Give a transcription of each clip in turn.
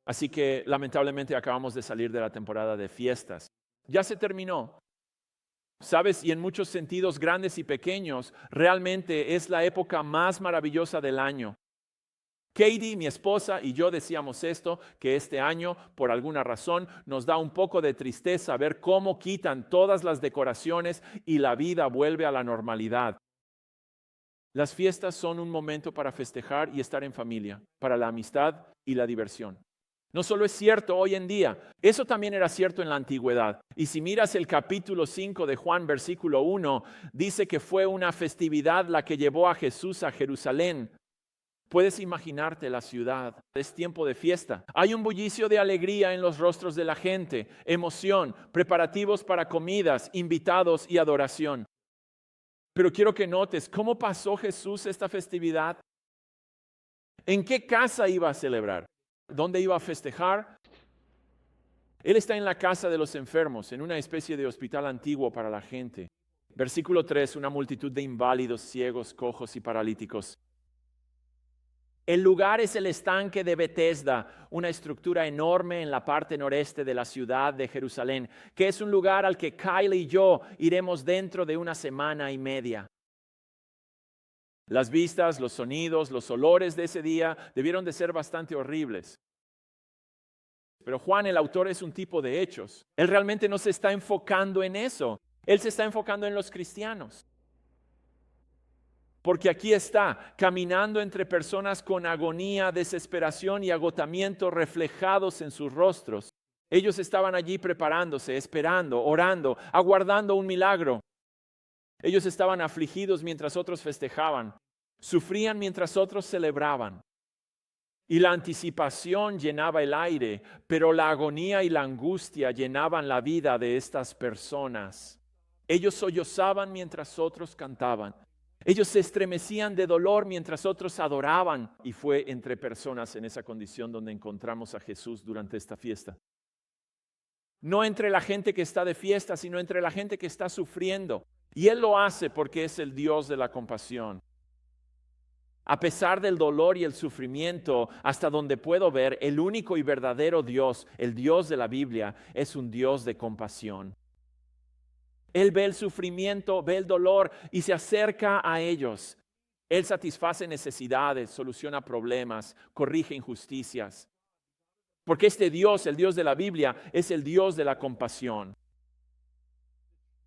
Así que lamentablemente acabamos de salir de la temporada de fiestas. Ya se terminó. ¿Sabes? Y en muchos sentidos grandes y pequeños, realmente es la época más maravillosa del año. Katie, mi esposa, y yo decíamos esto, que este año, por alguna razón, nos da un poco de tristeza ver cómo quitan todas las decoraciones y la vida vuelve a la normalidad. Las fiestas son un momento para festejar y estar en familia, para la amistad y la diversión. No solo es cierto hoy en día, eso también era cierto en la antigüedad. Y si miras el capítulo 5 de Juan, versículo 1, dice que fue una festividad la que llevó a Jesús a Jerusalén. Puedes imaginarte la ciudad, es tiempo de fiesta. Hay un bullicio de alegría en los rostros de la gente, emoción, preparativos para comidas, invitados y adoración. Pero quiero que notes cómo pasó Jesús esta festividad. ¿En qué casa iba a celebrar? ¿Dónde iba a festejar? Él está en la casa de los enfermos, en una especie de hospital antiguo para la gente. Versículo 3, una multitud de inválidos, ciegos, cojos y paralíticos. El lugar es el estanque de Betesda, una estructura enorme en la parte noreste de la ciudad de Jerusalén, que es un lugar al que Kyle y yo iremos dentro de una semana y media. Las vistas, los sonidos, los olores de ese día debieron de ser bastante horribles. Pero Juan, el autor, es un tipo de hechos. Él realmente no se está enfocando en eso. Él se está enfocando en los cristianos. Porque aquí está, caminando entre personas con agonía, desesperación y agotamiento reflejados en sus rostros. Ellos estaban allí preparándose, esperando, orando, aguardando un milagro. Ellos estaban afligidos mientras otros festejaban, sufrían mientras otros celebraban. Y la anticipación llenaba el aire, pero la agonía y la angustia llenaban la vida de estas personas. Ellos sollozaban mientras otros cantaban. Ellos se estremecían de dolor mientras otros adoraban. Y fue entre personas en esa condición donde encontramos a Jesús durante esta fiesta. No entre la gente que está de fiesta, sino entre la gente que está sufriendo. Y Él lo hace porque es el Dios de la compasión. A pesar del dolor y el sufrimiento, hasta donde puedo ver, el único y verdadero Dios, el Dios de la Biblia, es un Dios de compasión. Él ve el sufrimiento, ve el dolor y se acerca a ellos. Él satisface necesidades, soluciona problemas, corrige injusticias. Porque este Dios, el Dios de la Biblia, es el Dios de la compasión.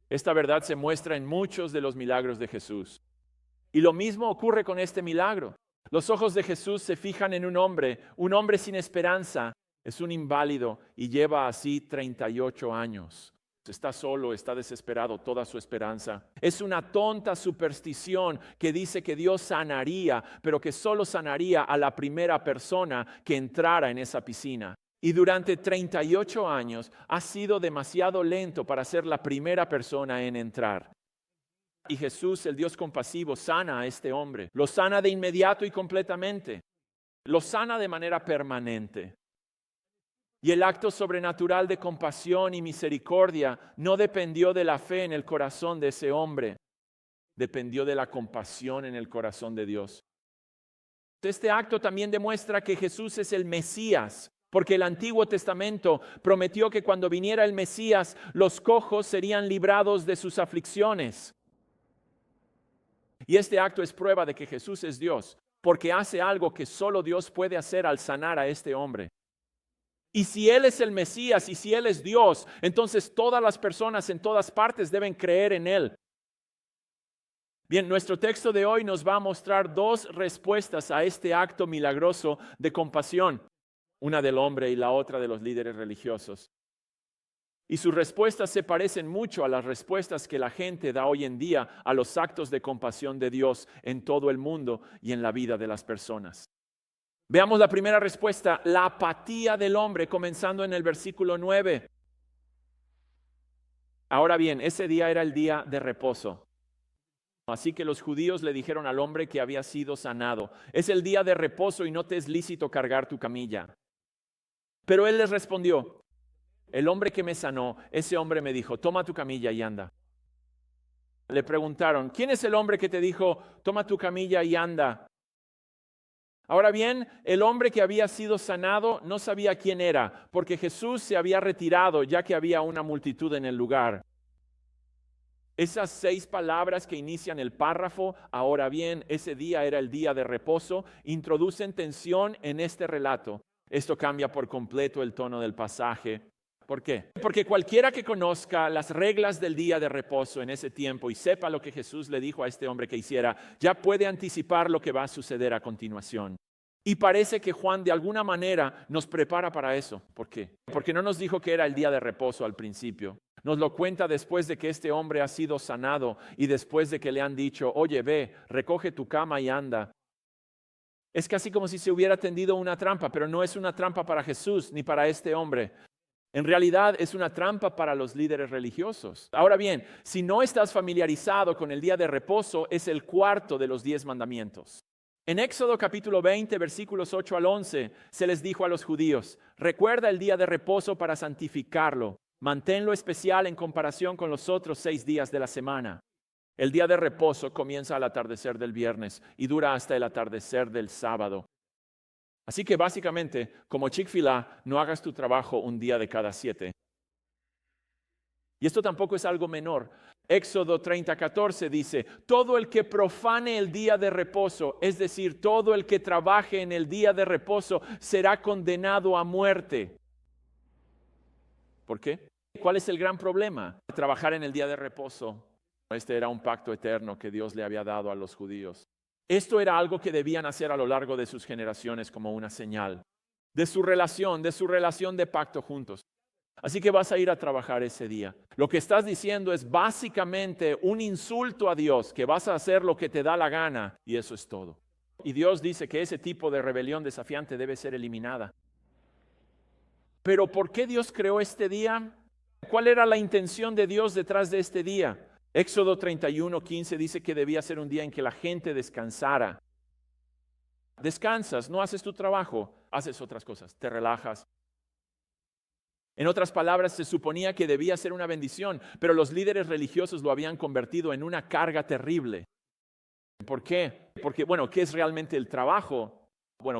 Esta verdad se muestra en muchos de los milagros de Jesús. Y lo mismo ocurre con este milagro. Los ojos de Jesús se fijan en un hombre sin esperanza. Es un inválido y lleva así 38 años. Está solo, está desesperado, toda su esperanza. Es una tonta superstición que dice que Dios sanaría, pero que solo sanaría a la primera persona que entrara en esa piscina. Y durante 38 años ha sido demasiado lento para ser la primera persona en entrar. Y Jesús, el Dios compasivo, sana a este hombre. Lo sana de inmediato y completamente. Lo sana de manera permanente. Y el acto sobrenatural de compasión y misericordia no dependió de la fe en el corazón de ese hombre. Dependió de la compasión en el corazón de Dios. Este acto también demuestra que Jesús es el Mesías. Porque el Antiguo Testamento prometió que cuando viniera el Mesías, los cojos serían librados de sus aflicciones. Y este acto es prueba de que Jesús es Dios, porque hace algo que solo Dios puede hacer al sanar a este hombre. Y si Él es el Mesías y si Él es Dios, entonces todas las personas en todas partes deben creer en Él. Bien, nuestro texto de hoy nos va a mostrar dos respuestas a este acto milagroso de compasión, una del hombre y la otra de los líderes religiosos. Y sus respuestas se parecen mucho a las respuestas que la gente da hoy en día a los actos de compasión de Dios en todo el mundo y en la vida de las personas. Veamos la primera respuesta, la apatía del hombre, comenzando en el versículo 9. Ahora bien, ese día era el día de reposo. Así que los judíos le dijeron al hombre que había sido sanado: es el día de reposo y no te es lícito cargar tu camilla. Pero él les respondió: el hombre que me sanó, ese hombre me dijo, toma tu camilla y anda. Le preguntaron, ¿quién es el hombre que te dijo, toma tu camilla y anda? Ahora bien, el hombre que había sido sanado no sabía quién era, porque Jesús se había retirado ya que había una multitud en el lugar. Esas 6 palabras que inician el párrafo, ahora bien, ese día era el día de reposo, introducen tensión en este relato. Esto cambia por completo el tono del pasaje. ¿Por qué? Porque cualquiera que conozca las reglas del día de reposo en ese tiempo y sepa lo que Jesús le dijo a este hombre que hiciera, ya puede anticipar lo que va a suceder a continuación. Y parece que Juan de alguna manera nos prepara para eso. ¿Por qué? Porque no nos dijo que era el día de reposo al principio. Nos lo cuenta después de que este hombre ha sido sanado y después de que le han dicho, oye, ve, recoge tu cama y anda. Es casi como si se hubiera tendido una trampa, pero no es una trampa para Jesús ni para este hombre. En realidad es una trampa para los líderes religiosos. Ahora bien, si no estás familiarizado con el día de reposo, es el cuarto de los 10 mandamientos. En Éxodo capítulo 20, versículos 8 al 11, se les dijo a los judíos, recuerda el día de reposo para santificarlo. Manténlo especial en comparación con los otros 6 días de la semana. El día de reposo comienza al atardecer del viernes y dura hasta el atardecer del sábado. Así que básicamente, como Chick-fil-A, no hagas tu trabajo un día de cada 7. Y esto tampoco es algo menor. Éxodo 30:14 dice, todo el que profane el día de reposo, es decir, todo el que trabaje en el día de reposo, será condenado a muerte. ¿Por qué? ¿Cuál es el gran problema de trabajar en el día de reposo? Este era un pacto eterno que Dios le había dado a los judíos. Esto era algo que debían hacer a lo largo de sus generaciones como una señal de su relación de pacto juntos. Así que vas a ir a trabajar ese día. Lo que estás diciendo es básicamente un insulto a Dios, que vas a hacer lo que te da la gana y eso es todo. Y Dios dice que ese tipo de rebelión desafiante debe ser eliminada. Pero ¿por qué Dios creó este día? ¿Cuál era la intención de Dios detrás de este día? Éxodo 31:15 dice que debía ser un día en que la gente descansara. Descansas, no haces tu trabajo, haces otras cosas, te relajas. En otras palabras, se suponía que debía ser una bendición, pero los líderes religiosos lo habían convertido en una carga terrible. ¿Por qué? Porque, ¿qué es realmente el trabajo?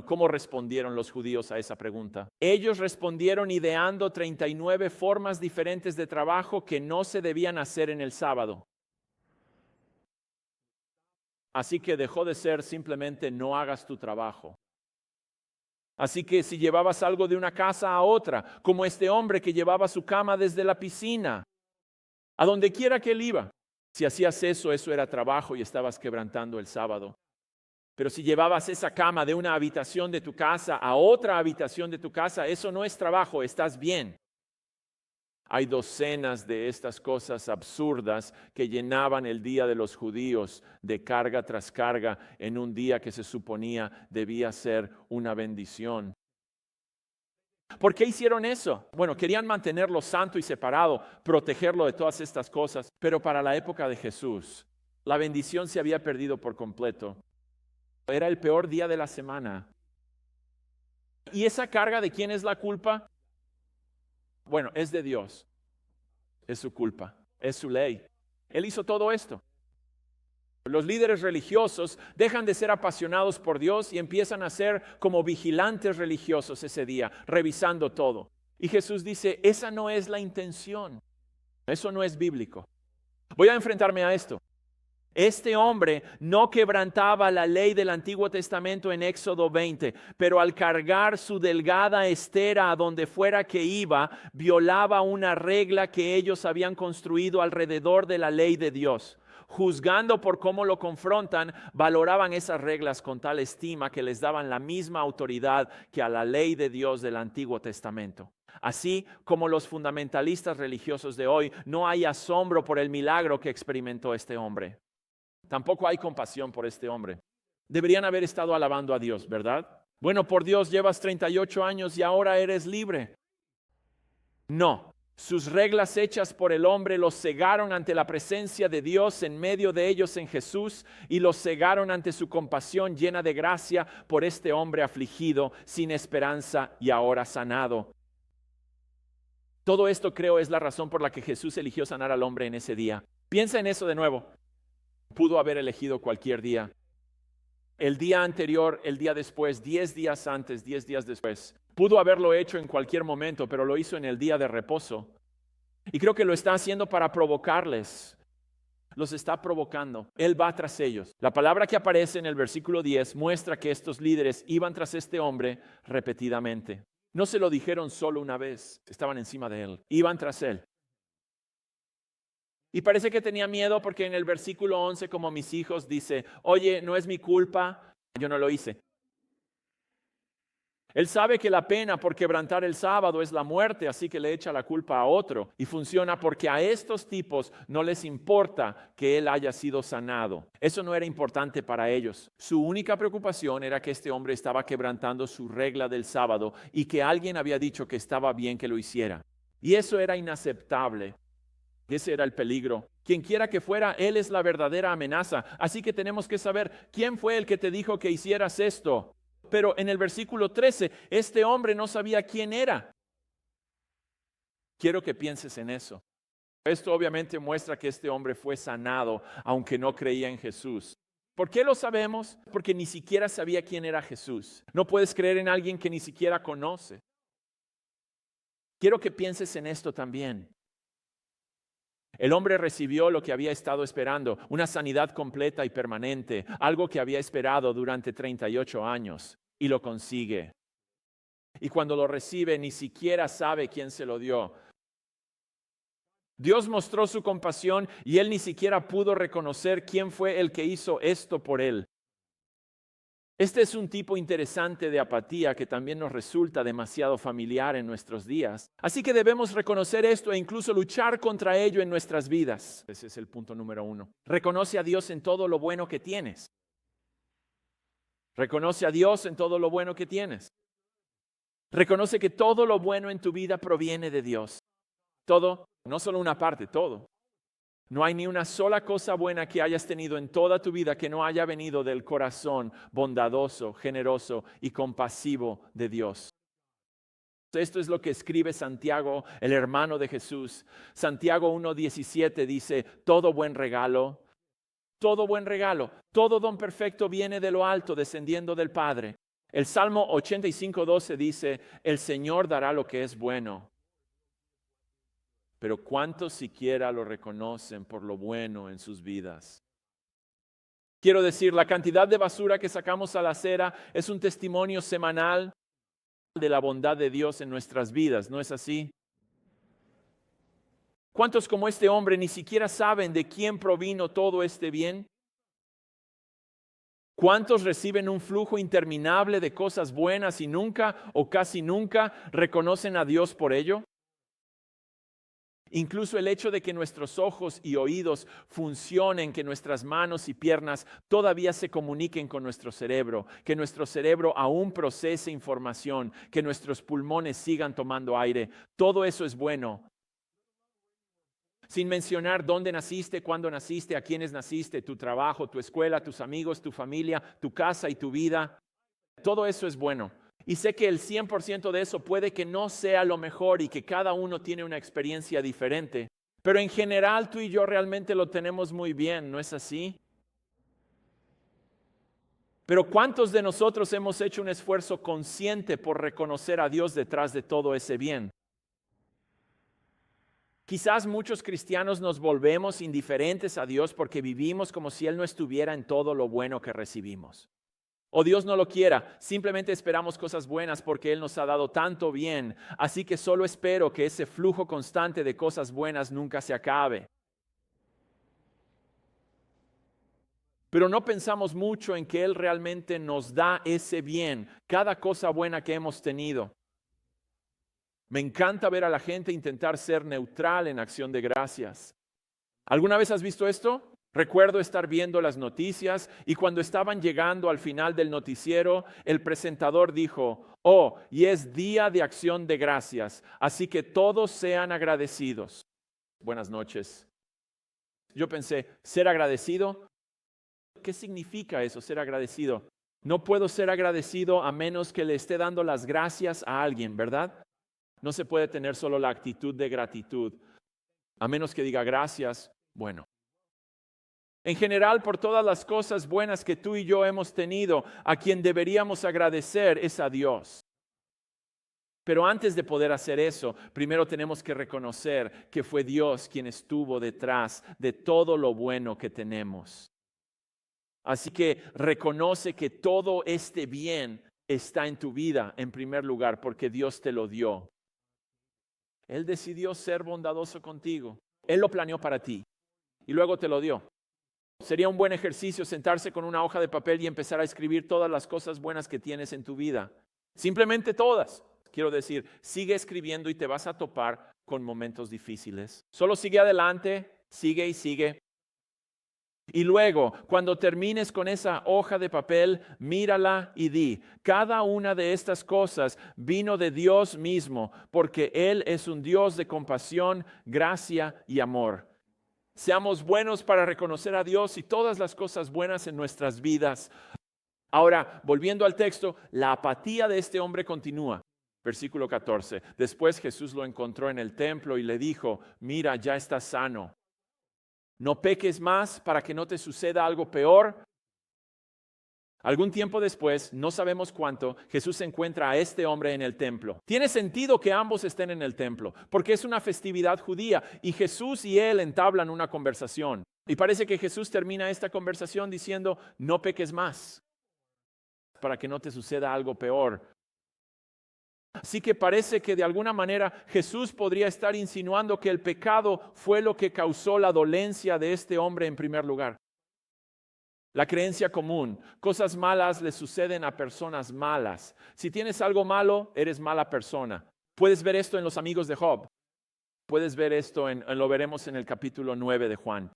¿Cómo respondieron los judíos a esa pregunta? Ellos respondieron ideando 39 formas diferentes de trabajo que no se debían hacer en el sábado. Así que dejó de ser simplemente no hagas tu trabajo. Así que si llevabas algo de una casa a otra, como este hombre que llevaba su cama desde la piscina, a donde quiera que él iba, si hacías eso, eso era trabajo y estabas quebrantando el sábado. Pero si llevabas esa cama de una habitación de tu casa a otra habitación de tu casa, eso no es trabajo, estás bien. Hay docenas de estas cosas absurdas que llenaban el día de los judíos de carga tras carga en un día que se suponía debía ser una bendición. ¿Por qué hicieron eso? Querían mantenerlo santo y separado, protegerlo de todas estas cosas. Pero para la época de Jesús, la bendición se había perdido por completo. Era el peor día de la semana. ¿Y esa carga de quién es la culpa? Es de Dios. Es su culpa, es su ley. Él hizo todo esto. Los líderes religiosos dejan de ser apasionados por Dios y empiezan a ser como vigilantes religiosos ese día, revisando todo. Y Jesús dice, esa no es la intención. Eso no es bíblico. Voy a enfrentarme a esto. Este hombre no quebrantaba la ley del Antiguo Testamento en Éxodo 20, pero al cargar su delgada estera a donde fuera que iba, violaba una regla que ellos habían construido alrededor de la ley de Dios. Juzgando por cómo lo confrontan, valoraban esas reglas con tal estima que les daban la misma autoridad que a la ley de Dios del Antiguo Testamento. Así como los fundamentalistas religiosos de hoy, no hay asombro por el milagro que experimentó este hombre. Tampoco hay compasión por este hombre. Deberían haber estado alabando a Dios, ¿verdad? Por Dios llevas 38 años y ahora eres libre. No, sus reglas hechas por el hombre los cegaron ante la presencia de Dios en medio de ellos en Jesús y los cegaron ante su compasión llena de gracia por este hombre afligido, sin esperanza y ahora sanado. Todo esto creo es la razón por la que Jesús eligió sanar al hombre en ese día. Piensa en eso de nuevo. Pudo haber elegido cualquier día. el día anterior, el día después, 10 días antes, 10 días después. Pudo haberlo hecho en cualquier momento, pero lo hizo en el día de reposo. Y creo que lo está haciendo para provocarles. Los está provocando. Él va tras ellos. La palabra que aparece en el versículo 10 muestra que estos líderes iban tras este hombre repetidamente. No se lo dijeron solo una vez, estaban encima de él. Iban tras él. Y parece que tenía miedo porque en el versículo 11, como mis hijos, dice, oye, no es mi culpa, yo no lo hice. Él sabe que la pena por quebrantar el sábado es la muerte, así que le echa la culpa a otro. Y funciona porque a estos tipos no les importa que él haya sido sanado. Eso no era importante para ellos. Su única preocupación era que este hombre estaba quebrantando su regla del sábado y que alguien había dicho que estaba bien que lo hiciera. Y eso era inaceptable. Ese era el peligro. Quien quiera que fuera, él es la verdadera amenaza. Así que tenemos que saber quién fue el que te dijo que hicieras esto. Pero en el versículo 13, este hombre no sabía quién era. Quiero que pienses en eso. Esto obviamente muestra que este hombre fue sanado, aunque no creía en Jesús. ¿Por qué lo sabemos? Porque ni siquiera sabía quién era Jesús. No puedes creer en alguien que ni siquiera conoce. Quiero que pienses en esto también. El hombre recibió lo que había estado esperando, una sanidad completa y permanente, algo que había esperado durante 38 años, y lo consigue. Y cuando lo recibe, ni siquiera sabe quién se lo dio. Dios mostró su compasión y él ni siquiera pudo reconocer quién fue el que hizo esto por él. Este es un tipo interesante de apatía que también nos resulta demasiado familiar en nuestros días. Así que debemos reconocer esto e incluso luchar contra ello en nuestras vidas. Ese es el punto número 1. Reconoce a Dios en todo lo bueno que tienes. Reconoce a Dios en todo lo bueno que tienes. Reconoce que todo lo bueno en tu vida proviene de Dios. Todo, no solo una parte, todo. No hay ni una sola cosa buena que hayas tenido en toda tu vida que no haya venido del corazón bondadoso, generoso y compasivo de Dios. Esto es lo que escribe Santiago, el hermano de Jesús. Santiago 1:17 dice, todo buen regalo, todo don perfecto viene de lo alto, descendiendo del Padre. El Salmo 85:12 dice, el Señor dará lo que es bueno. Pero ¿cuántos siquiera lo reconocen por lo bueno en sus vidas? Quiero decir, la cantidad de basura que sacamos a la acera es un testimonio semanal de la bondad de Dios en nuestras vidas, ¿no es así? ¿Cuántos como este hombre ni siquiera saben de quién provino todo este bien? ¿Cuántos reciben un flujo interminable de cosas buenas y nunca o casi nunca reconocen a Dios por ello? Incluso el hecho de que nuestros ojos y oídos funcionen, que nuestras manos y piernas todavía se comuniquen con nuestro cerebro, que nuestro cerebro aún procese información, que nuestros pulmones sigan tomando aire, todo eso es bueno. Sin mencionar dónde naciste, cuándo naciste, a quiénes naciste, tu trabajo, tu escuela, tus amigos, tu familia, tu casa y tu vida. Todo eso es bueno. Y sé que el 100% de eso puede que no sea lo mejor y que cada uno tiene una experiencia diferente. Pero en general tú y yo realmente lo tenemos muy bien, ¿no es así? Pero ¿cuántos de nosotros hemos hecho un esfuerzo consciente por reconocer a Dios detrás de todo ese bien? Quizás muchos cristianos nos volvemos indiferentes a Dios porque vivimos como si Él no estuviera en todo lo bueno que recibimos. O Dios no lo quiera, simplemente esperamos cosas buenas porque Él nos ha dado tanto bien, así que solo espero que ese flujo constante de cosas buenas nunca se acabe. Pero no pensamos mucho en que Él realmente nos da ese bien, cada cosa buena que hemos tenido. Me encanta ver a la gente intentar ser neutral en acción de gracias. ¿Alguna vez has visto esto? Recuerdo estar viendo las noticias y cuando estaban llegando al final del noticiero, el presentador dijo, oh, y es día de acción de gracias, así que todos sean agradecidos. Buenas noches. Yo pensé, ¿ser agradecido? ¿Qué significa eso, ser agradecido? No puedo ser agradecido a menos que le esté dando las gracias a alguien, ¿verdad? No se puede tener solo la actitud de gratitud, a menos que diga gracias, bueno. En general, por todas las cosas buenas que tú y yo hemos tenido, a quien deberíamos agradecer es a Dios. Pero antes de poder hacer eso, primero tenemos que reconocer que fue Dios quien estuvo detrás de todo lo bueno que tenemos. Así que reconoce que todo este bien está en tu vida en primer lugar porque Dios te lo dio. Él decidió ser bondadoso contigo. Él lo planeó para ti y luego te lo dio. Sería un buen ejercicio sentarse con una hoja de papel y empezar a escribir todas las cosas buenas que tienes en tu vida. Simplemente todas. Quiero decir, sigue escribiendo y te vas a topar con momentos difíciles. Solo sigue adelante, sigue y sigue. Y luego, cuando termines con esa hoja de papel, mírala y di, cada una de estas cosas vino de Dios mismo, porque Él es un Dios de compasión, gracia y amor. Seamos buenos para reconocer a Dios y todas las cosas buenas en nuestras vidas. Ahora, volviendo al texto, la apatía de este hombre continúa. Versículo 14. Después Jesús lo encontró en el templo y le dijo, mira, ya estás sano. No peques más para que no te suceda algo peor. Algún tiempo después, no sabemos cuánto, Jesús encuentra a este hombre en el templo. Tiene sentido que ambos estén en el templo, porque es una festividad judía y Jesús y él entablan una conversación. Y parece que Jesús termina esta conversación diciendo, no peques más para que no te suceda algo peor. Así que parece que de alguna manera Jesús podría estar insinuando que el pecado fue lo que causó la dolencia de este hombre en primer lugar. La creencia común, cosas malas le suceden a personas malas. Si tienes algo malo, eres mala persona. Puedes ver esto en los amigos de Job. Puedes ver esto, lo veremos en el capítulo 9 de Juan.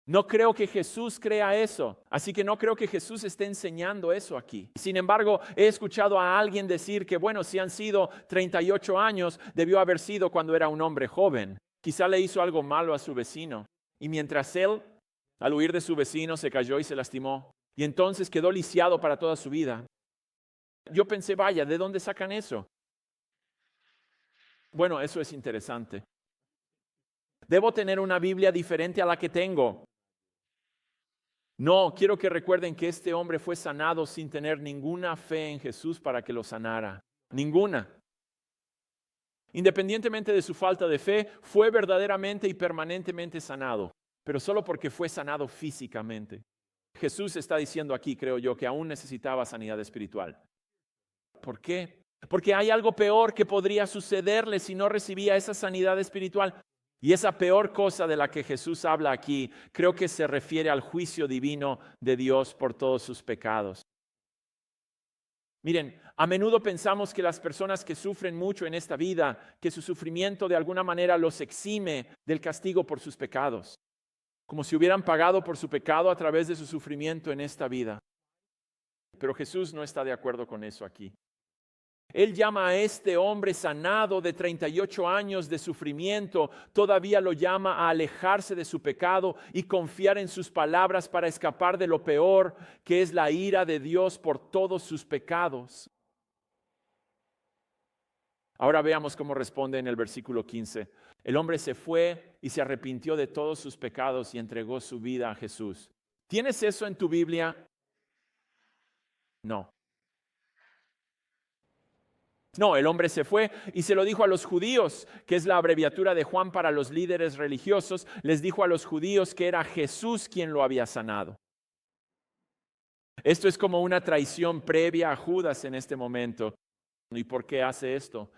No creo que Jesús crea eso, así que no creo que Jesús esté enseñando eso aquí. Sin embargo, he escuchado a alguien decir que, bueno, si han sido 38 años, debió haber sido cuando era un hombre joven. Quizá le hizo algo malo a su vecino. Y mientras él, al huir de su vecino, se cayó y se lastimó. Y entonces quedó lisiado para toda su vida. Yo pensé, vaya, ¿de dónde sacan eso? Bueno, eso es interesante. Debo tener una Biblia diferente a la que tengo. No, quiero que recuerden que este hombre fue sanado sin tener ninguna fe en Jesús para que lo sanara. Ninguna. Independientemente de su falta de fe, fue verdaderamente y permanentemente sanado, pero solo porque fue sanado físicamente. Jesús está diciendo aquí, creo yo, que aún necesitaba sanidad espiritual. ¿Por qué? Porque hay algo peor que podría sucederle si no recibía esa sanidad espiritual. Y esa peor cosa de la que Jesús habla aquí, creo que se refiere al juicio divino de Dios por todos sus pecados. Miren, a menudo pensamos que las personas que sufren mucho en esta vida, que su sufrimiento de alguna manera los exime del castigo por sus pecados, como si hubieran pagado por su pecado a través de su sufrimiento en esta vida. Pero Jesús no está de acuerdo con eso aquí. Él llama a este hombre sanado de 38 años de sufrimiento, todavía lo llama a alejarse de su pecado y confiar en sus palabras para escapar de lo peor, que es la ira de Dios por todos sus pecados. Ahora veamos cómo responde en el versículo 15. El hombre se fue y se arrepintió de todos sus pecados y entregó su vida a Jesús. ¿Tienes eso en tu Biblia? No. No, el hombre se fue y se lo dijo a los judíos, que es la abreviatura de Juan para los líderes religiosos. Les dijo a los judíos que era Jesús quien lo había sanado. Esto es como una traición previa a Judas en este momento. ¿Y por qué hace esto?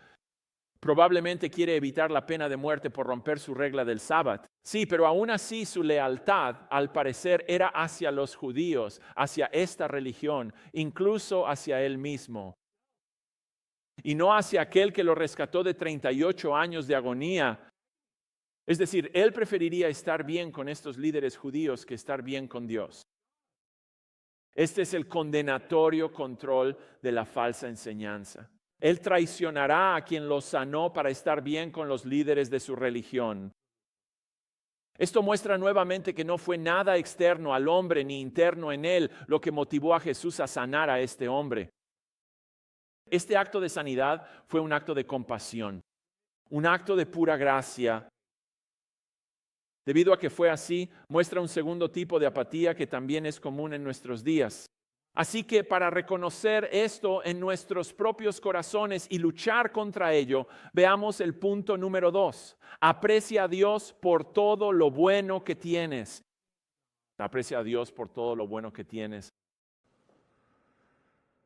Probablemente quiere evitar la pena de muerte por romper su regla del sábado. Sí, pero aún así su lealtad, al parecer, era hacia los judíos, hacia esta religión, incluso hacia él mismo. Y no hacia aquel que lo rescató de 38 años de agonía. Es decir, él preferiría estar bien con estos líderes judíos que estar bien con Dios. Este es el condenatorio control de la falsa enseñanza. Él traicionará a quien lo sanó para estar bien con los líderes de su religión. Esto muestra nuevamente que no fue nada externo al hombre ni interno en él lo que motivó a Jesús a sanar a este hombre. Este acto de sanidad fue un acto de compasión, un acto de pura gracia. Debido a que fue así, muestra un segundo tipo de apatía que también es común en nuestros días. Así que para reconocer esto en nuestros propios corazones y luchar contra ello, veamos el punto número 2. Aprecia a Dios por todo lo bueno que tienes. Aprecia a Dios por todo lo bueno que tienes.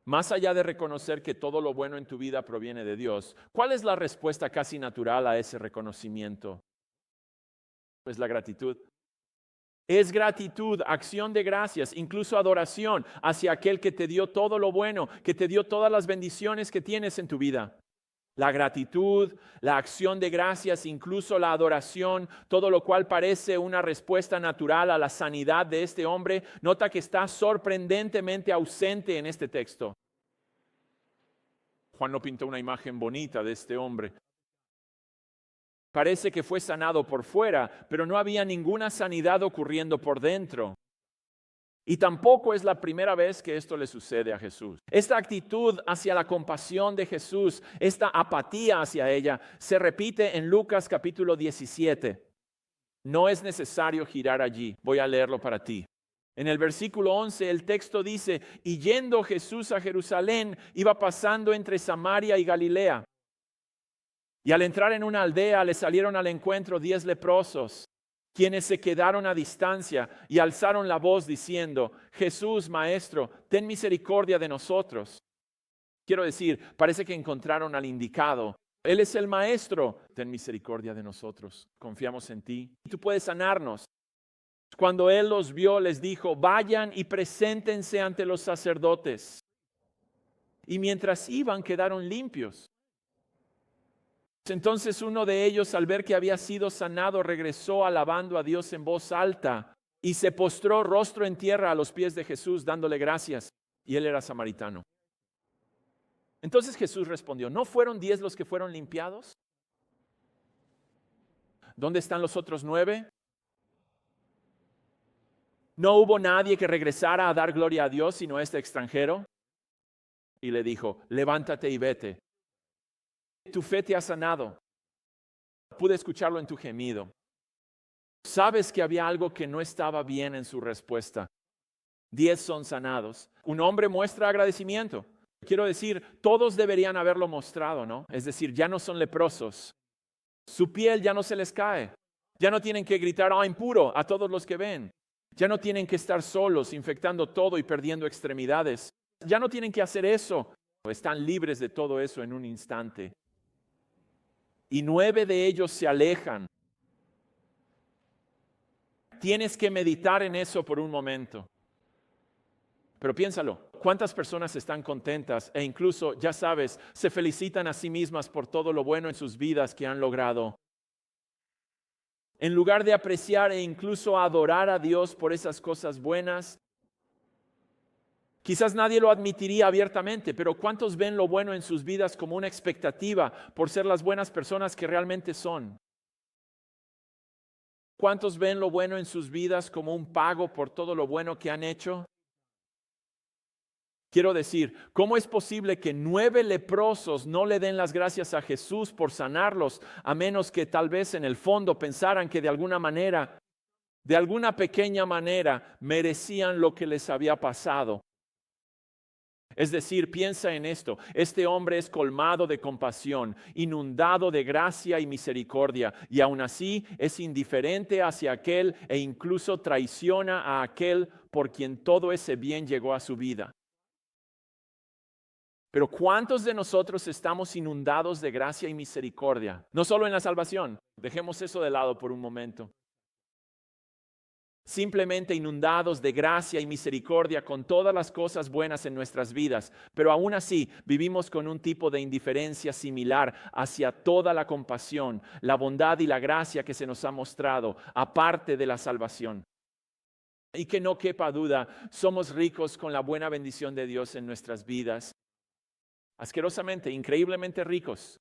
Más allá de reconocer que todo lo bueno en tu vida proviene de Dios, ¿cuál es la respuesta casi natural a ese reconocimiento? Pues la gratitud. Es gratitud, acción de gracias, incluso adoración hacia aquel que te dio todo lo bueno, que te dio todas las bendiciones que tienes en tu vida. La gratitud, la acción de gracias, incluso la adoración, todo lo cual parece una respuesta natural a la sanidad de este hombre, nota que está sorprendentemente ausente en este texto. Juan no pintó una imagen bonita de este hombre. Parece que fue sanado por fuera, pero no había ninguna sanidad ocurriendo por dentro. Y tampoco es la primera vez que esto le sucede a Jesús. Esta actitud hacia la compasión de Jesús, esta apatía hacia ella, se repite en Lucas capítulo 17. No es necesario girar allí. Voy a leerlo para ti. En el versículo 11 el texto dice, y yendo Jesús a Jerusalén, iba pasando entre Samaria y Galilea. Y al entrar en una aldea le salieron al encuentro 10 leprosos, quienes se quedaron a distancia y alzaron la voz diciendo, Jesús, Maestro, ten misericordia de nosotros. Quiero decir, parece que encontraron al indicado. Él es el Maestro, ten misericordia de nosotros. Confiamos en ti. Tú puedes sanarnos. Cuando Él los vio, les dijo, vayan y preséntense ante los sacerdotes. Y mientras iban, quedaron limpios. Entonces uno de ellos, al ver que había sido sanado, regresó alabando a Dios en voz alta y se postró rostro en tierra a los pies de Jesús, dándole gracias. Y él era samaritano. Entonces Jesús respondió, ¿no fueron 10 los que fueron limpiados? ¿Dónde están los otros 9? ¿No hubo nadie que regresara a dar gloria a Dios sino este extranjero? Y le dijo, levántate y vete. Tu fe te ha sanado. Pude escucharlo en tu gemido. Sabes que había algo que no estaba bien en su respuesta. 10 son sanados. Un hombre muestra agradecimiento. Quiero decir, todos deberían haberlo mostrado, ¿no? Es decir, ya no son leprosos. Su piel ya no se les cae. Ya no tienen que gritar, impuro, a todos los que ven. Ya no tienen que estar solos, infectando todo y perdiendo extremidades. Ya no tienen que hacer eso. Están libres de todo eso en un instante. Y 9 de ellos se alejan. Tienes que meditar en eso por un momento. Pero piénsalo, ¿cuántas personas están contentas e incluso, ya sabes, se felicitan a sí mismas por todo lo bueno en sus vidas que han logrado? En lugar de apreciar e incluso adorar a Dios por esas cosas buenas, quizás nadie lo admitiría abiertamente, pero ¿cuántos ven lo bueno en sus vidas como una expectativa por ser las buenas personas que realmente son? ¿Cuántos ven lo bueno en sus vidas como un pago por todo lo bueno que han hecho? Quiero decir, ¿cómo es posible que 9 leprosos no le den las gracias a Jesús por sanarlos, a menos que tal vez en el fondo pensaran que de alguna manera, de alguna pequeña manera, merecían lo que les había pasado? Es decir, piensa en esto, este hombre es colmado de compasión, inundado de gracia y misericordia, y aún así es indiferente hacia aquel e incluso traiciona a aquel por quien todo ese bien llegó a su vida. Pero ¿cuántos de nosotros estamos inundados de gracia y misericordia? No solo en la salvación, dejemos eso de lado por un momento. Simplemente inundados de gracia y misericordia con todas las cosas buenas en nuestras vidas, pero aún así vivimos con un tipo de indiferencia similar hacia toda la compasión, la bondad y la gracia que se nos ha mostrado, aparte de la salvación. Y que no quepa duda, somos ricos con la buena bendición de Dios en nuestras vidas, asquerosamente, increíblemente ricos.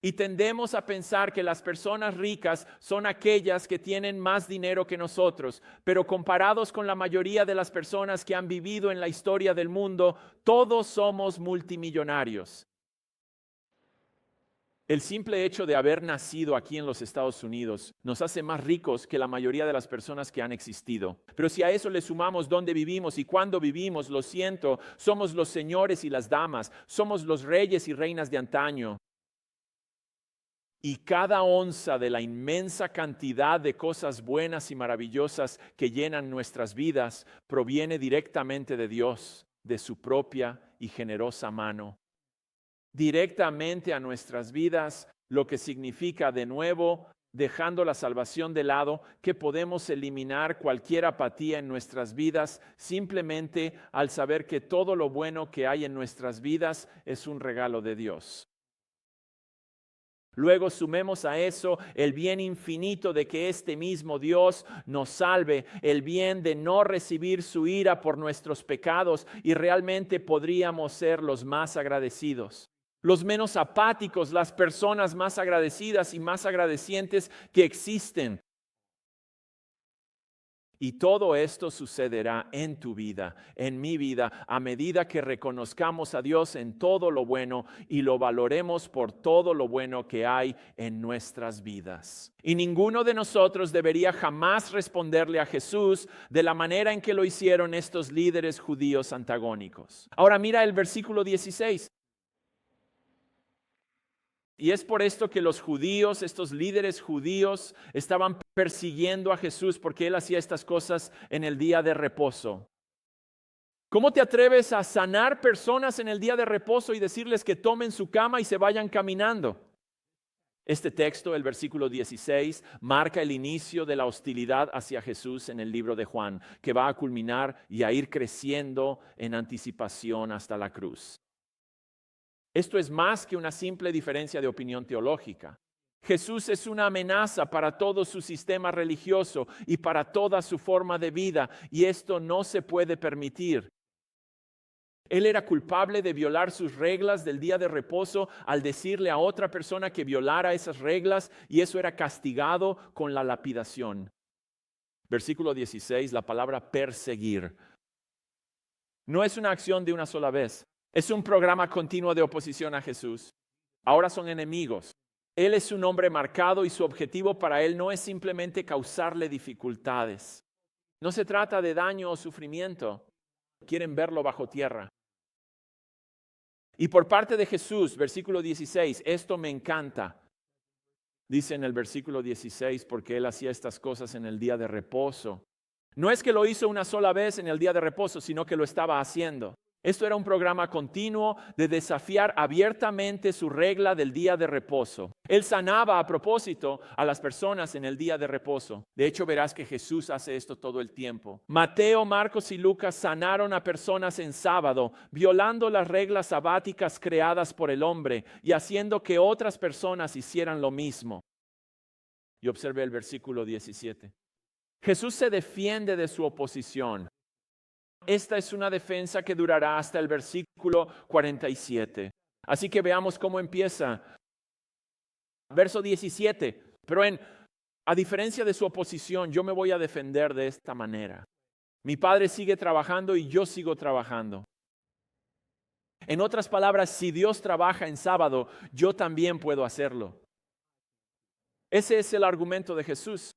Y tendemos a pensar que las personas ricas son aquellas que tienen más dinero que nosotros, pero comparados con la mayoría de las personas que han vivido en la historia del mundo, todos somos multimillonarios. El simple hecho de haber nacido aquí en los Estados Unidos nos hace más ricos que la mayoría de las personas que han existido. Pero si a eso le sumamos dónde vivimos y cuándo vivimos, lo siento, somos los señores y las damas, somos los reyes y reinas de antaño. Y cada onza de la inmensa cantidad de cosas buenas y maravillosas que llenan nuestras vidas proviene directamente de Dios, de su propia y generosa mano. Directamente a nuestras vidas, lo que significa de nuevo, dejando la salvación de lado, que podemos eliminar cualquier apatía en nuestras vidas simplemente al saber que todo lo bueno que hay en nuestras vidas es un regalo de Dios. Luego sumemos a eso el bien infinito de que este mismo Dios nos salve, el bien de no recibir su ira por nuestros pecados y realmente podríamos ser los más agradecidos. Los menos apáticos, las personas más agradecidas y más agradecientes que existen. Y todo esto sucederá en tu vida, en mi vida, a medida que reconozcamos a Dios en todo lo bueno y lo valoremos por todo lo bueno que hay en nuestras vidas. Y ninguno de nosotros debería jamás responderle a Jesús de la manera en que lo hicieron estos líderes judíos antagónicos. Ahora mira el versículo 16. Y es por esto que los judíos, estos líderes judíos, estaban persiguiendo a Jesús porque Él hacía estas cosas en el día de reposo. ¿Cómo te atreves a sanar personas en el día de reposo y decirles que tomen su cama y se vayan caminando? Este texto, el versículo 16, marca el inicio de la hostilidad hacia Jesús en el libro de Juan, que va a culminar y a ir creciendo en anticipación hasta la cruz. Esto es más que una simple diferencia de opinión teológica. Jesús es una amenaza para todo su sistema religioso y para toda su forma de vida, y esto no se puede permitir. Él era culpable de violar sus reglas del día de reposo al decirle a otra persona que violara esas reglas, y eso era castigado con la lapidación. Versículo 16, la palabra perseguir. No es una acción de una sola vez. Es un programa continuo de oposición a Jesús. Ahora son enemigos. Él es un hombre marcado y su objetivo para él no es simplemente causarle dificultades. No se trata de daño o sufrimiento. Quieren verlo bajo tierra. Y por parte de Jesús, versículo 16, esto me encanta. Dice en el versículo 16, porque él hacía estas cosas en el día de reposo. No es que lo hizo una sola vez en el día de reposo, sino que lo estaba haciendo. Esto era un programa continuo de desafiar abiertamente su regla del día de reposo. Él sanaba a propósito a las personas en el día de reposo. De hecho, verás que Jesús hace esto todo el tiempo. Mateo, Marcos y Lucas sanaron a personas en sábado, violando las reglas sabáticas creadas por el hombre y haciendo que otras personas hicieran lo mismo. Y observe el versículo 17. Jesús se defiende de su oposición. Esta es una defensa que durará hasta el versículo 47. Así que veamos cómo empieza. Verso 17. Pero a diferencia de su oposición, yo me voy a defender de esta manera. Mi Padre sigue trabajando y yo sigo trabajando. En otras palabras, si Dios trabaja en sábado, yo también puedo hacerlo. Ese es el argumento de Jesús.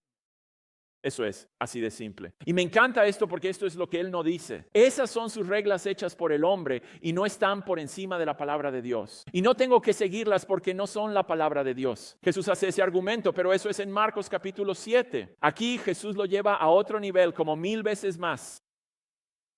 Eso es, así de simple. Y me encanta esto porque esto es lo que Él no dice. Esas son sus reglas hechas por el hombre y no están por encima de la palabra de Dios. Y no tengo que seguirlas porque no son la palabra de Dios. Jesús hace ese argumento, pero eso es en Marcos capítulo 7. Aquí Jesús lo lleva a otro nivel, como 1000 veces más.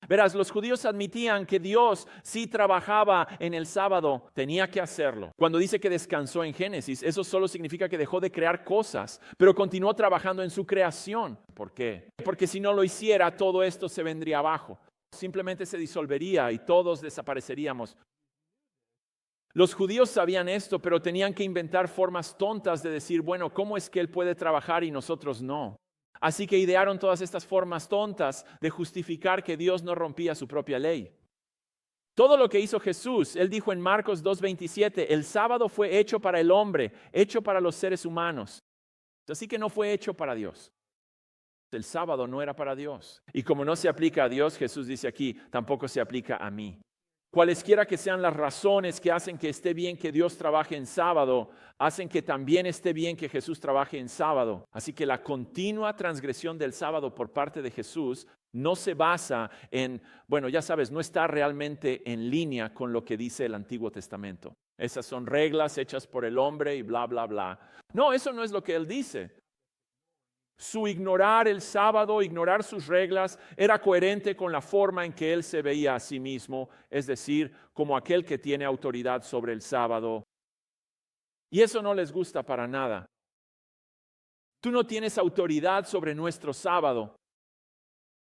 Verás, los judíos admitían que Dios sí trabajaba en el sábado, tenía que hacerlo. Cuando dice que descansó en Génesis, eso solo significa que dejó de crear cosas, pero continuó trabajando en su creación. ¿Por qué? Porque si no lo hiciera, todo esto se vendría abajo. Simplemente se disolvería y todos desapareceríamos. Los judíos sabían esto, pero tenían que inventar formas tontas de decir, bueno, ¿cómo es que Él puede trabajar y nosotros no? Así que idearon todas estas formas tontas de justificar que Dios no rompía su propia ley. Todo lo que hizo Jesús, Él dijo en Marcos 2:27, el sábado fue hecho para el hombre, hecho para los seres humanos. Así que no fue hecho para Dios. El sábado no era para Dios. Y como no se aplica a Dios, Jesús dice aquí, tampoco se aplica a mí. Cualesquiera que sean las razones que hacen que esté bien que Dios trabaje en sábado, hacen que también esté bien que Jesús trabaje en sábado. Así que la continua transgresión del sábado por parte de Jesús no se basa en, bueno, ya sabes, no está realmente en línea con lo que dice el Antiguo Testamento. Esas son reglas hechas por el hombre y bla, bla, bla. No, eso no es lo que él dice. Su ignorar el sábado, ignorar sus reglas, era coherente con la forma en que él se veía a sí mismo, es decir, como aquel que tiene autoridad sobre el sábado. Y eso no les gusta para nada. Tú no tienes autoridad sobre nuestro sábado.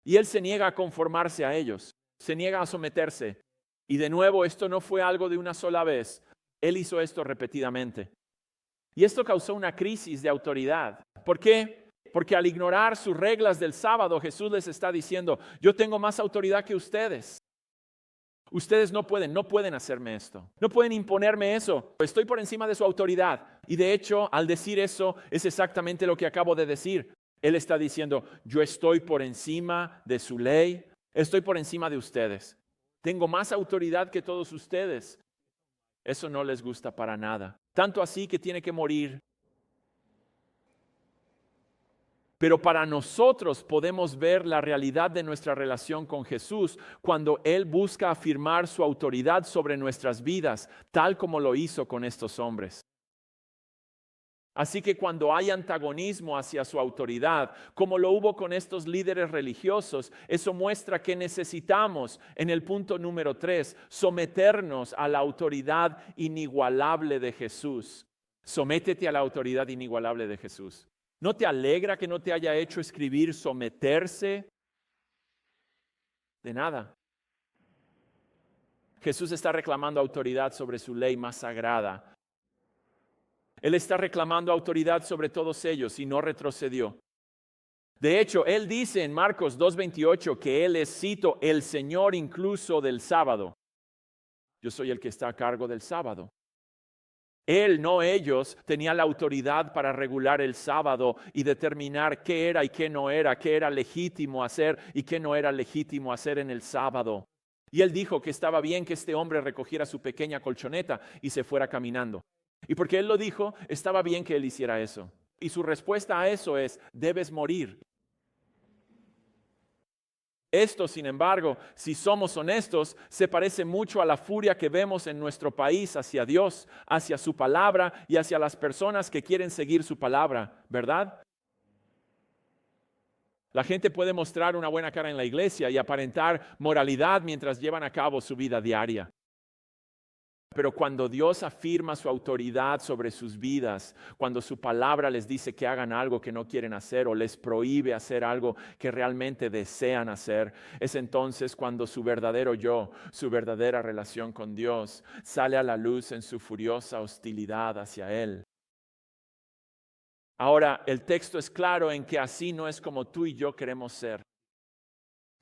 Y él se niega a conformarse a ellos, se niega a someterse. Y de nuevo, esto no fue algo de una sola vez. Él hizo esto repetidamente. Y esto causó una crisis de autoridad. ¿Por qué? Porque al ignorar sus reglas del sábado, Jesús les está diciendo, yo tengo más autoridad que ustedes. Ustedes no pueden hacerme esto. No pueden imponerme eso. Estoy por encima de su autoridad. Y de hecho, al decir eso, es exactamente lo que acabo de decir. Él está diciendo, yo estoy por encima de su ley. Estoy por encima de ustedes. Tengo más autoridad que todos ustedes. Eso no les gusta para nada. Tanto así que tiene que morir. Pero para nosotros podemos ver la realidad de nuestra relación con Jesús cuando Él busca afirmar su autoridad sobre nuestras vidas, tal como lo hizo con estos hombres. Así que cuando hay antagonismo hacia su autoridad, como lo hubo con estos líderes religiosos, eso muestra que necesitamos, en el punto número 3, someternos a la autoridad inigualable de Jesús. Sométete a la autoridad inigualable de Jesús. ¿No te alegra que no te haya hecho escribir someterse? De nada. Jesús está reclamando autoridad sobre su ley más sagrada. Él está reclamando autoridad sobre todos ellos y no retrocedió. De hecho, Él dice en Marcos 2:28 que Él es, cito, el Señor incluso del sábado. Yo soy el que está a cargo del sábado. Él, no ellos, tenía la autoridad para regular el sábado y determinar qué era y qué no era, qué era legítimo hacer y qué no era legítimo hacer en el sábado. Y Él dijo que estaba bien que este hombre recogiera su pequeña colchoneta y se fuera caminando. Y porque Él lo dijo, estaba bien que Él hiciera eso. Y su respuesta a eso es, debes morir. Esto, sin embargo, si somos honestos, se parece mucho a la furia que vemos en nuestro país hacia Dios, hacia su palabra y hacia las personas que quieren seguir su palabra, ¿verdad? La gente puede mostrar una buena cara en la iglesia y aparentar moralidad mientras llevan a cabo su vida diaria. Pero cuando Dios afirma su autoridad sobre sus vidas, cuando su palabra les dice que hagan algo que no quieren hacer o les prohíbe hacer algo que realmente desean hacer, es entonces cuando su verdadero yo, su verdadera relación con Dios, sale a la luz en su furiosa hostilidad hacia Él. Ahora, el texto es claro en que así no es como tú y yo queremos ser.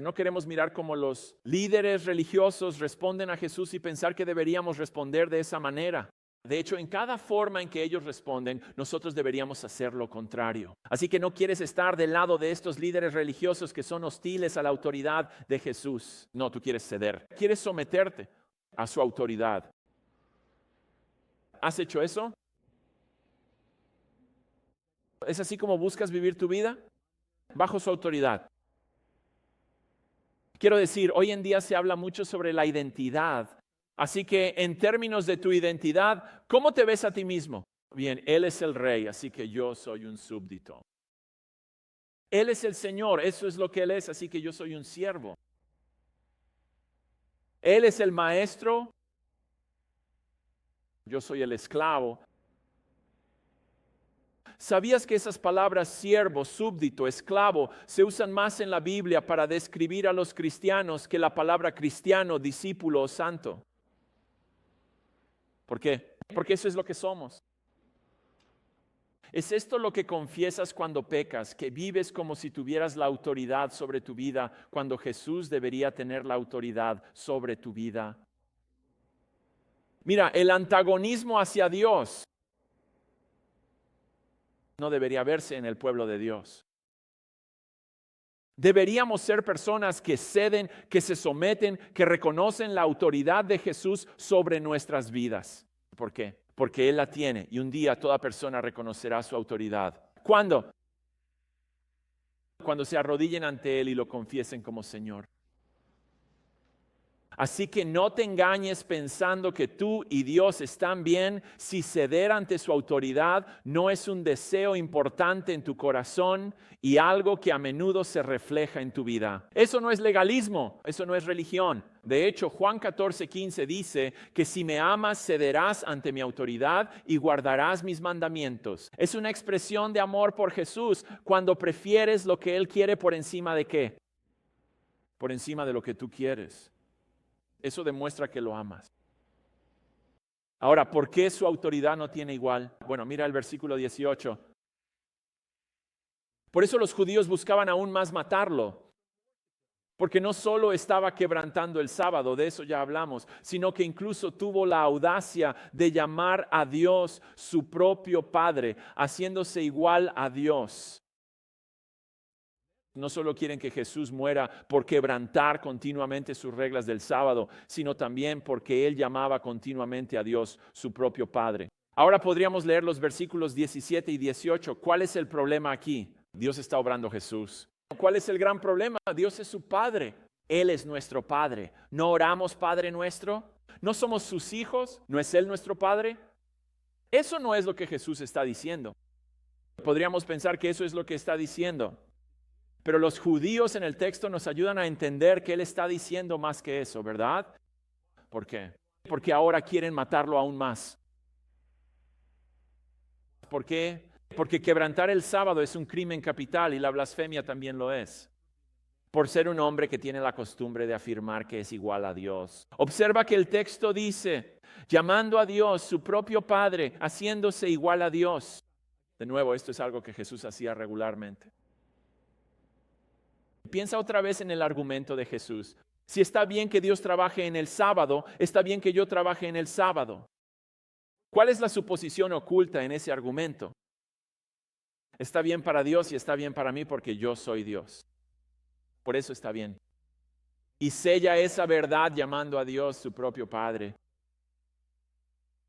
No queremos mirar cómo los líderes religiosos responden a Jesús y pensar que deberíamos responder de esa manera. De hecho, en cada forma en que ellos responden, nosotros deberíamos hacer lo contrario. Así que no quieres estar del lado de estos líderes religiosos que son hostiles a la autoridad de Jesús. No, tú quieres ceder. Quieres someterte a su autoridad. ¿Has hecho eso? ¿Es así como buscas vivir tu vida? Bajo su autoridad. Quiero decir, hoy en día se habla mucho sobre la identidad. Así que en términos de tu identidad, ¿cómo te ves a ti mismo? Bien, Él es el rey, así que yo soy un súbdito. Él es el Señor, eso es lo que Él es, así que yo soy un siervo. Él es el maestro, yo soy el esclavo. ¿Sabías que esas palabras siervo, súbdito, esclavo se usan más en la Biblia para describir a los cristianos que la palabra cristiano, discípulo o santo? ¿Por qué? Porque eso es lo que somos. ¿Es esto lo que confiesas cuando pecas, que vives como si tuvieras la autoridad sobre tu vida cuando Jesús debería tener la autoridad sobre tu vida? Mira, el antagonismo hacia Dios no debería verse en el pueblo de Dios. Deberíamos ser personas que ceden, que se someten, que reconocen la autoridad de Jesús sobre nuestras vidas. ¿Por qué? Porque Él la tiene y un día toda persona reconocerá su autoridad. ¿Cuándo? Cuando se arrodillen ante Él y lo confiesen como Señor. Así que no te engañes pensando que tú y Dios están bien si ceder ante su autoridad no es un deseo importante en tu corazón y algo que a menudo se refleja en tu vida. Eso no es legalismo, eso no es religión. De hecho, Juan 14:15 dice que si me amas, cederás ante mi autoridad y guardarás mis mandamientos. Es una expresión de amor por Jesús cuando prefieres lo que Él quiere por encima de ¿qué? Por encima de lo que tú quieres. Eso demuestra que lo amas. Ahora, ¿por qué su autoridad no tiene igual? Bueno, mira el versículo 18. Por eso los judíos buscaban aún más matarlo. Porque no solo estaba quebrantando el sábado, de eso ya hablamos, sino que incluso tuvo la audacia de llamar a Dios su propio Padre, haciéndose igual a Dios. No solo quieren que Jesús muera por quebrantar continuamente sus reglas del sábado, sino también porque Él llamaba continuamente a Dios su propio Padre. Ahora podríamos leer los versículos 17 y 18. ¿Cuál es el problema aquí? Dios está obrando Jesús. ¿Cuál es el gran problema? Dios es su Padre. Él es nuestro Padre. ¿No oramos Padre nuestro? ¿No somos sus hijos? ¿No es Él nuestro Padre? Eso no es lo que Jesús está diciendo. Podríamos pensar que eso es lo que está diciendo. Pero los judíos en el texto nos ayudan a entender que Él está diciendo más que eso, ¿verdad? ¿Por qué? Porque ahora quieren matarlo aún más. ¿Por qué? Porque quebrantar el sábado es un crimen capital y la blasfemia también lo es. Por ser un hombre que tiene la costumbre de afirmar que es igual a Dios. Observa que el texto dice, llamando a Dios su propio Padre, haciéndose igual a Dios. De nuevo, esto es algo que Jesús hacía regularmente. Piensa otra vez en el argumento de Jesús. Si está bien que Dios trabaje en el sábado, está bien que yo trabaje en el sábado. ¿Cuál es la suposición oculta en ese argumento? Está bien para Dios y está bien para mí porque yo soy Dios. Por eso está bien. Y sella esa verdad llamando a Dios su propio Padre.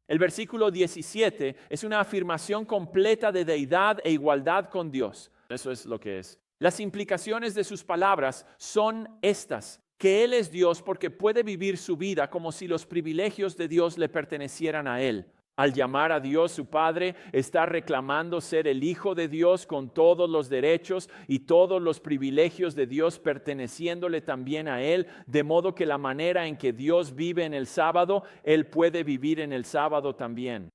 El versículo 17 es una afirmación completa de deidad e igualdad con Dios. Eso es lo que es. Las implicaciones de sus palabras son estas, que Él es Dios porque puede vivir su vida como si los privilegios de Dios le pertenecieran a Él. Al llamar a Dios su Padre, está reclamando ser el Hijo de Dios con todos los derechos y todos los privilegios de Dios perteneciéndole también a Él, de modo que la manera en que Dios vive en el sábado, Él puede vivir en el sábado también.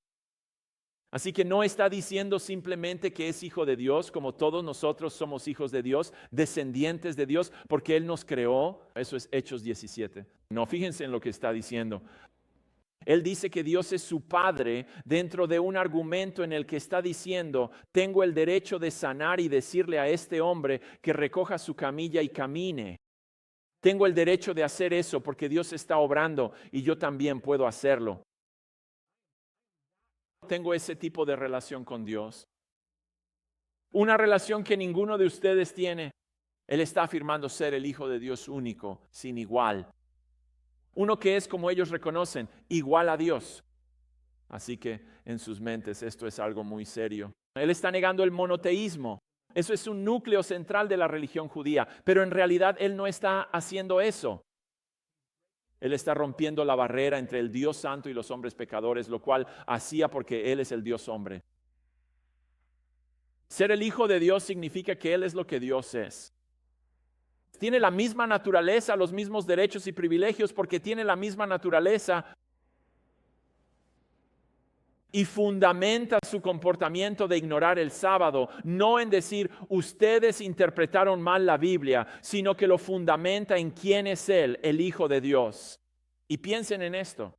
Así que no está diciendo simplemente que es hijo de Dios, como todos nosotros somos hijos de Dios, descendientes de Dios, porque Él nos creó. Eso es Hechos 17. No, fíjense en lo que está diciendo. Él dice que Dios es su Padre dentro de un argumento en el que está diciendo, tengo el derecho de sanar y decirle a este hombre que recoja su camilla y camine. Tengo el derecho de hacer eso porque Dios está obrando y yo también puedo hacerlo. Tengo ese tipo de relación con Dios. Una relación que ninguno de ustedes tiene. Él está afirmando ser el Hijo de Dios único, sin igual. Uno que es, como ellos reconocen, igual a Dios. Así que en sus mentes esto es algo muy serio. Él está negando el monoteísmo. Eso es un núcleo central de la religión judía. Pero en realidad Él no está haciendo eso. Él está rompiendo la barrera entre el Dios santo y los hombres pecadores, lo cual hacía porque Él es el Dios hombre. Ser el Hijo de Dios significa que Él es lo que Dios es. Tiene la misma naturaleza, los mismos derechos y privilegios porque tiene la misma naturaleza y fundamenta su comportamiento de ignorar el sábado, no en decir ustedes interpretaron mal la Biblia, sino que lo fundamenta en quién es Él, el Hijo de Dios. Y piensen en esto.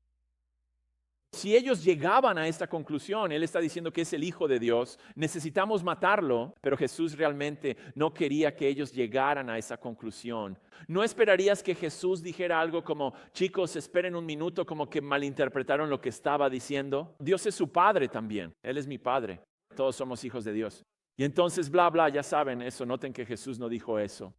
Si ellos llegaban a esta conclusión, Él está diciendo que es el Hijo de Dios, necesitamos matarlo, pero Jesús realmente no quería que ellos llegaran a esa conclusión. ¿No esperarías que Jesús dijera algo como, chicos, esperen un minuto, como que malinterpretaron lo que estaba diciendo? Dios es su Padre también, Él es mi Padre, todos somos hijos de Dios. Y entonces, bla, bla, ya saben eso, noten que Jesús no dijo eso.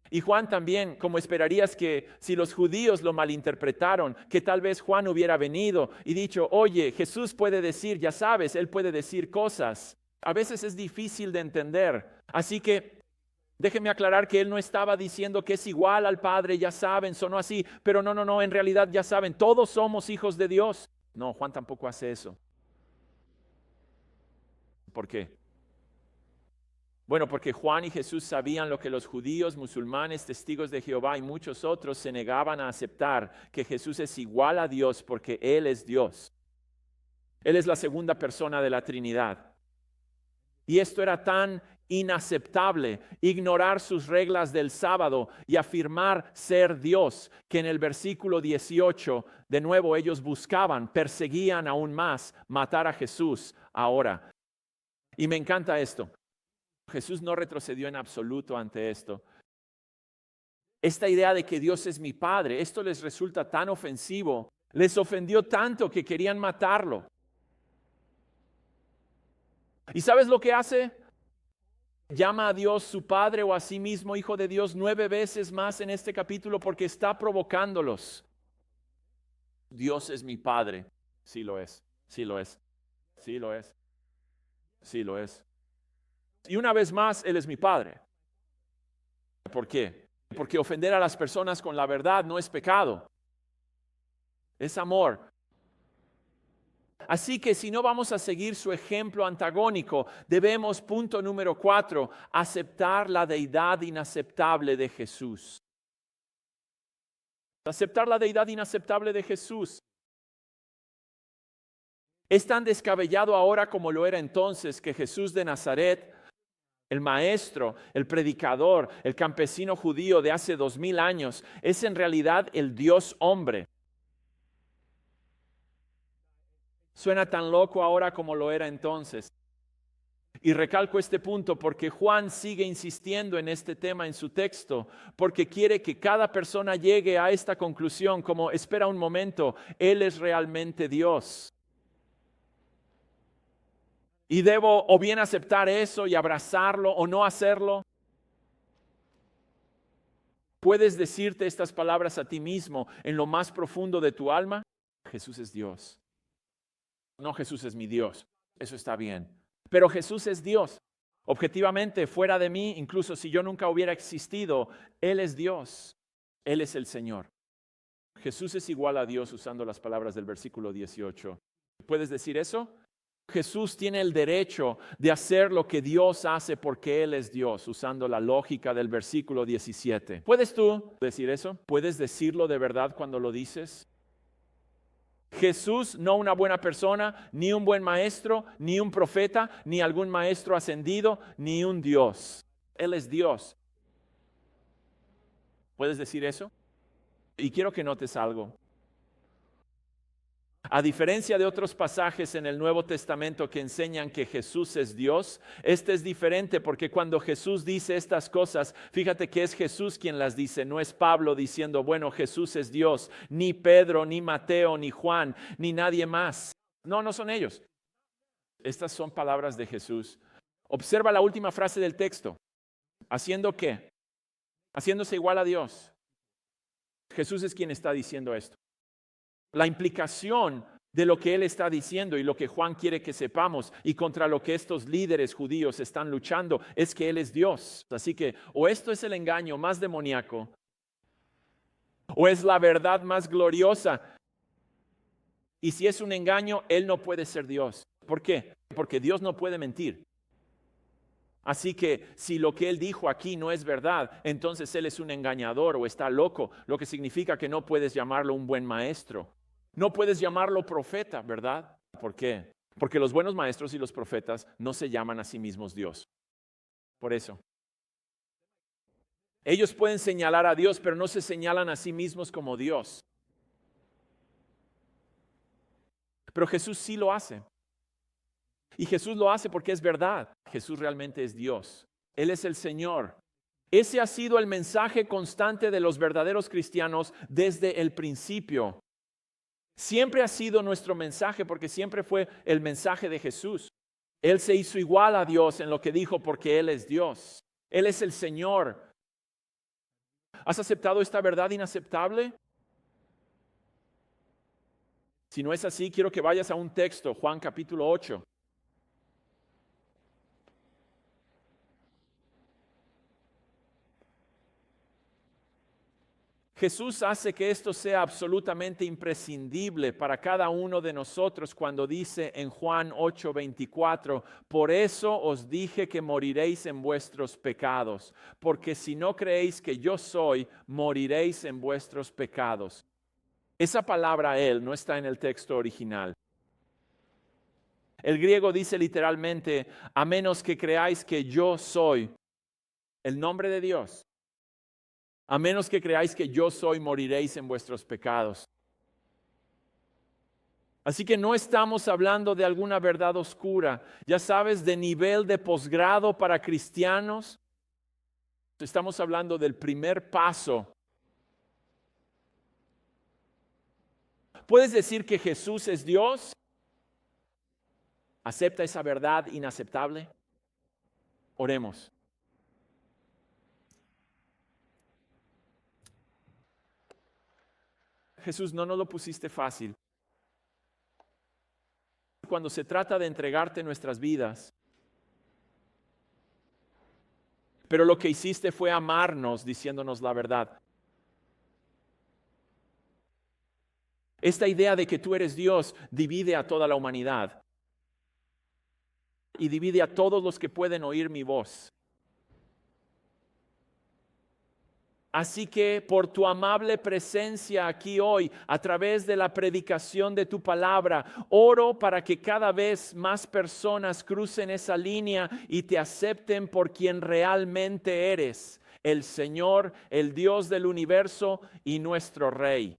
Y Juan también, como esperarías que si los judíos lo malinterpretaron, que tal vez Juan hubiera venido y dicho, oye, Jesús puede decir, ya sabes, él puede decir cosas. A veces es difícil de entender. Así que déjenme aclarar que él no estaba diciendo que es igual al Padre, ya saben, sonó así, pero no, en realidad ya saben, todos somos hijos de Dios. No, Juan tampoco hace eso. ¿Por qué? Bueno, porque Juan y Jesús sabían lo que los judíos, musulmanes, testigos de Jehová y muchos otros se negaban a aceptar, que Jesús es igual a Dios porque Él es Dios. Él es la segunda persona de la Trinidad. Y esto era tan inaceptable, ignorar sus reglas del sábado y afirmar ser Dios, que en el versículo 18, de nuevo ellos buscaban, perseguían aún más matar a Jesús ahora. Y me encanta esto. Jesús no retrocedió en absoluto ante esto. Esta idea de que Dios es mi Padre, esto les resulta tan ofensivo, les ofendió tanto que querían matarlo. ¿Y sabes lo que hace? Llama a Dios su Padre o a sí mismo Hijo de Dios 9 veces más en este capítulo porque está provocándolos. Dios es mi Padre. Sí lo es, sí lo es, sí lo es, sí lo es. Y una vez más, Él es mi Padre. ¿Por qué? Porque ofender a las personas con la verdad no es pecado. Es amor. Así que si no vamos a seguir su ejemplo antagónico, debemos, punto número 4, aceptar la deidad inaceptable de Jesús. Aceptar la deidad inaceptable de Jesús. Es tan descabellado ahora como lo era entonces que Jesús de Nazaret, el maestro, el predicador, el campesino judío de hace 2000 años, es en realidad el Dios hombre. Suena tan loco ahora como lo era entonces. Y recalco este punto porque Juan sigue insistiendo en este tema en su texto, porque quiere que cada persona llegue a esta conclusión como, espera un momento, Él es realmente Dios. Y debo o bien aceptar eso y abrazarlo o no hacerlo. ¿Puedes decirte estas palabras a ti mismo en lo más profundo de tu alma? Jesús es Dios. No, Jesús es mi Dios. Eso está bien. Pero Jesús es Dios. Objetivamente, fuera de mí, incluso si yo nunca hubiera existido, Él es Dios. Él es el Señor. Jesús es igual a Dios usando las palabras del versículo 18. ¿Puedes decir eso? Jesús tiene el derecho de hacer lo que Dios hace porque Él es Dios, usando la lógica del versículo 17. ¿Puedes tú decir eso? ¿Puedes decirlo de verdad cuando lo dices? Jesús, no una buena persona, ni un buen maestro, ni un profeta, ni algún maestro ascendido, ni un Dios. Él es Dios. ¿Puedes decir eso? Y quiero que notes algo. A diferencia de otros pasajes en el Nuevo Testamento que enseñan que Jesús es Dios, este es diferente porque cuando Jesús dice estas cosas, fíjate que es Jesús quien las dice, no es Pablo diciendo, bueno, Jesús es Dios, ni Pedro, ni Mateo, ni Juan, ni nadie más. No son ellos. Estas son palabras de Jesús. Observa la última frase del texto. ¿Haciendo qué? Haciéndose igual a Dios. Jesús es quien está diciendo esto. La implicación de lo que Él está diciendo y lo que Juan quiere que sepamos y contra lo que estos líderes judíos están luchando es que Él es Dios. Así que o esto es el engaño más demoníaco o es la verdad más gloriosa. Y si es un engaño, Él no puede ser Dios. ¿Por qué? Porque Dios no puede mentir. Así que si lo que Él dijo aquí no es verdad, entonces Él es un engañador o está loco, lo que significa que no puedes llamarlo un buen maestro. No puedes llamarlo profeta, ¿verdad? ¿Por qué? Porque los buenos maestros y los profetas no se llaman a sí mismos Dios. Por eso. Ellos pueden señalar a Dios, pero no se señalan a sí mismos como Dios. Pero Jesús sí lo hace. Y Jesús lo hace porque es verdad. Jesús realmente es Dios. Él es el Señor. Ese ha sido el mensaje constante de los verdaderos cristianos desde el principio. Siempre ha sido nuestro mensaje porque siempre fue el mensaje de Jesús. Él se hizo igual a Dios en lo que dijo porque Él es Dios. Él es el Señor. ¿Has aceptado esta verdad inaceptable? Si no es así, quiero que vayas a un texto, Juan capítulo 8. Jesús hace que esto sea absolutamente imprescindible para cada uno de nosotros cuando dice en Juan 8:24, por eso os dije que moriréis en vuestros pecados, porque si no creéis que yo soy, moriréis en vuestros pecados. Esa palabra él no está en el texto original. El griego dice literalmente, a menos que creáis que yo soy el nombre de Dios. A menos que creáis que yo soy, moriréis en vuestros pecados. Así que no estamos hablando de alguna verdad oscura, ya sabes, de nivel de posgrado para cristianos. Estamos hablando del primer paso. ¿Puedes decir que Jesús es Dios? ¿Acepta esa verdad inaceptable? Oremos. Jesús, no nos lo pusiste fácil. Cuando se trata de entregarte nuestras vidas, pero lo que hiciste fue amarnos diciéndonos la verdad. Esta idea de que tú eres Dios divide a toda la humanidad y divide a todos los que pueden oír mi voz. Así que por tu amable presencia aquí hoy, a través de la predicación de tu palabra, oro para que cada vez más personas crucen esa línea y te acepten por quien realmente eres, el Señor, el Dios del universo y nuestro Rey.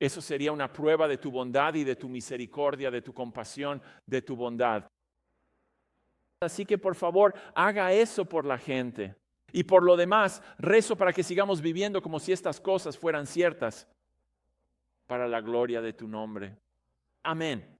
Eso sería una prueba de tu bondad y de tu misericordia, de tu compasión, de tu bondad. Así que por favor, haga eso por la gente. Y por lo demás, rezo para que sigamos viviendo como si estas cosas fueran ciertas, para la gloria de tu nombre. Amén.